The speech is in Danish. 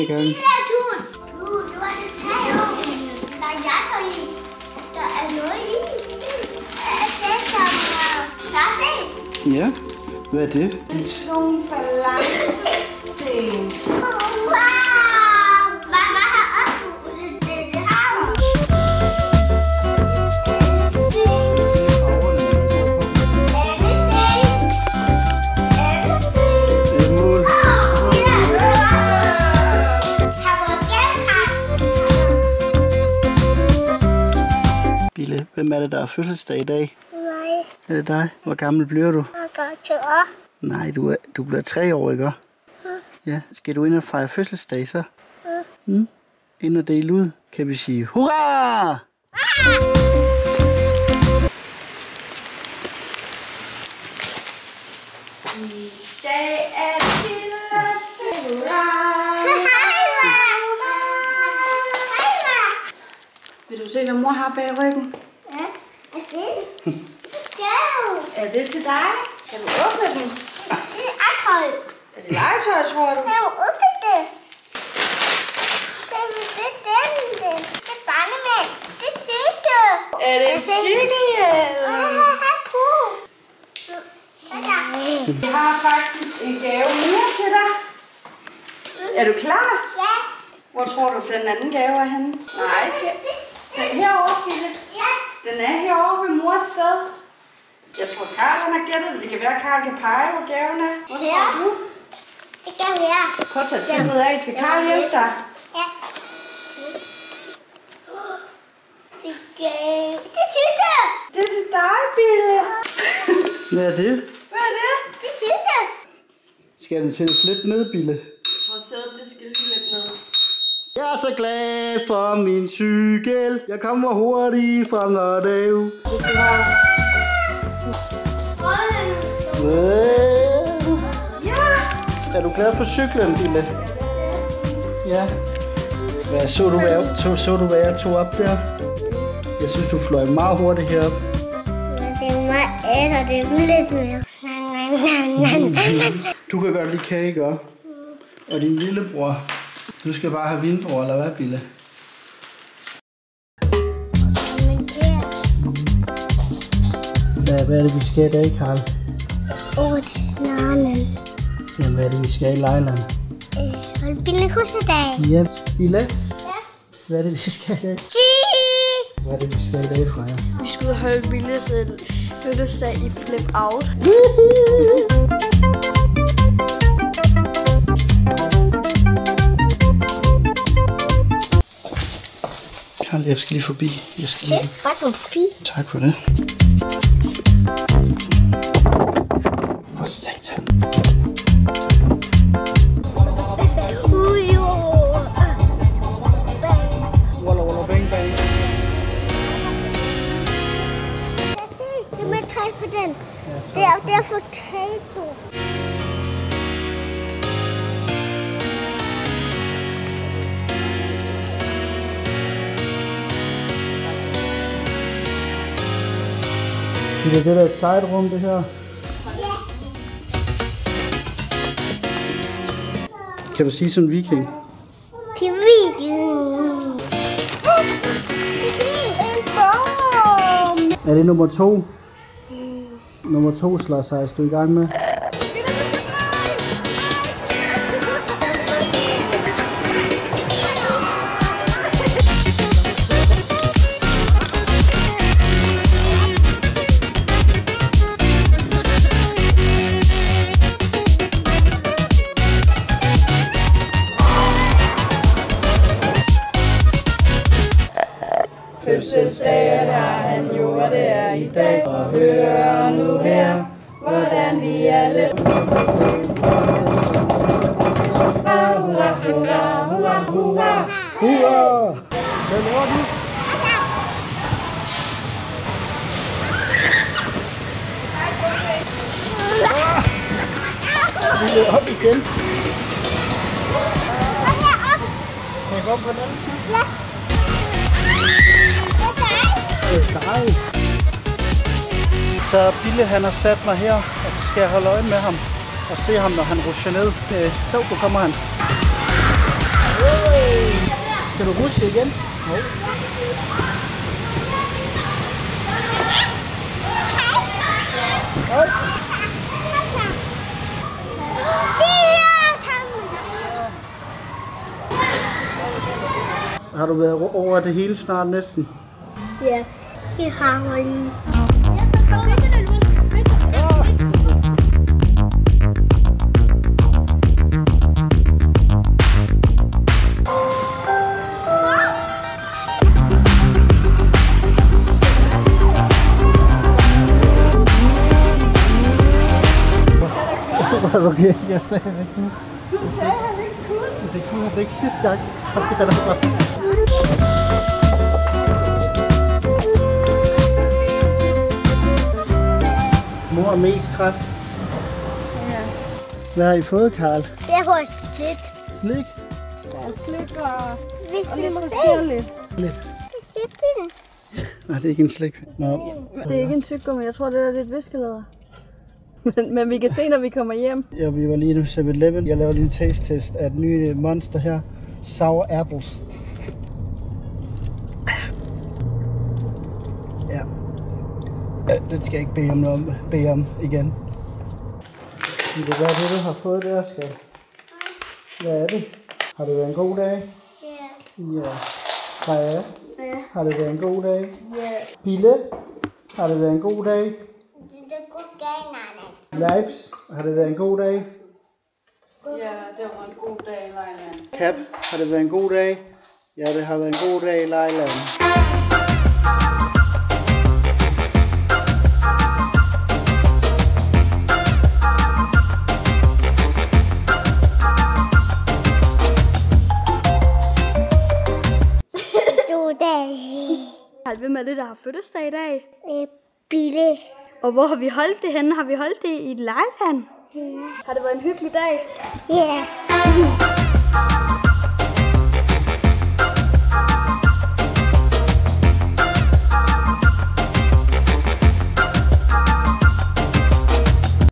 i gang. Der er noget i. Det som Ja, hvad er det? Det er nogle balancesten. wow! Mamma har også det her. Bille, hvem er det, der har fødselsdag i dag? Nej, Er det dig? Hvor gammel bliver du? jeg går til op. Nej, du bliver 3 år, ikke? Ja. Skal du ind og fejre fødselsdag så? Ind og dele ud, kan vi sige hurra! I dag er Billes hurra! Vil du se, hvad mor har bag ryggen? Ja, er det? Gave. Er det til dig? Kan du åbne den? Det er legetøj. Er det legetøj, tror du? Kan du åbne det? Det er barnemand. Det er cykel. Er det en cykelhjelm? Cool. Vi har faktisk en gave mere til dig. Er du klar? Ja. Hvor tror du, den anden gave er henne? Nej, den herovre, Pille. Ja. Den er herovre ved mors sted. Jeg tror, Karl han har gættet det. Det kan være, at Karl kan pege, hvor gaven er. Hvor tror du? Det kan være. Prøv at tage tændet af. Skal Karl hjælpe dig? Ja. Det er cykel. Det er til dig, Bille. Hvad er det? Hvad er det? Det er cykel. Skal den sættes lidt ned, Bille? Jeg tror, sædet det skal lige lidt ned. Jeg er så glad for min cykel. Jeg kommer hurtigt frem, når det er Ja! Er du glad for cyklen, Bille? Ja. Hvad så du, hvad jeg tog op der? Jeg synes, du fløj meget hurtigt herop. Det er meget og det er lidt mere. Du kan godt lide kage, og din lillebror. Du skal bare have vindbror, eller hvad, Bille? Hvad er det, vi skal i dag, Karl? Over til Nørnen. Jamen, hvad er det, vi skal i Lejland? Hold Bille hussedag. Ja, Bille? Ja. Hvad er det, vi skal i dag? Hvad er det, vi skal i dag, Freja? Vi skal ud og holde Billes fødselsdag i Flip Out. Karl, jeg skal lige forbi. Bare som forbi. Tak for det. For satan. Walla walla bang bang. Du må trække på den. Det er derfor tato. Det er et sejt rum, det her. Kan du sige som viking? Til video. Er det nummer 2? Nummer 2 slags er du i gang med? Fødselsdagen har han gjort, det er i dag. Og hør nu her, hvordan vi alle hurra, hurra, hurra, hurra, hurra. Hurra! Hvad laver du? Vi løber op igen. Kan jeg gå op på den anden side? Ja. Det er sejt. Så Bille han har sat mig her, og så skal jeg holde øje med ham og se ham, når han rusher ned. Så kommer han. Skal du ruske igen? No. Har du været over det hele snart næsten? Ja, det har jeg lige. Okay, jeg sagde det. Du sagde, han ikke kunne. Det kunne han ikke sidste gang. Mor er mest træt. Ja. Hvad har I fået, Karl? Jeg får slik. Slik? Der er slik og Vi lidt må se. forskelligt. Lidt. Det sidder den. Nej, det er ikke en slik. Nå. Det er ikke en tyggegummi, jeg tror, det er lidt viskelæder. Men vi kan se, når vi kommer hjem. Ja, vi var lige nu 7-Eleven. Jeg laver lige en taste-test af et nye monster her. Sour apples. Ja. Den skal jeg ikke bede om igen. Hvad er det, du har fået der, skal? Hvad er det? Har det været en god dag? Ja. Ja. Freja? Ja. Har det været en god dag? Ja. Bille? Har det været en god dag? Det er god dag, Nana. Leibs? Har det været en god dag? Ja, det var en god dag i Lejland. Cap? Har det været en god dag? Ja, det har været en god dag i Lejland. God dag. Hvem er det, der har fødselsdag i dag? Bille. Og hvor har vi holdt det henne? Har vi holdt det i Lejland? Ja. Har det været en hyggelig dag? Ja.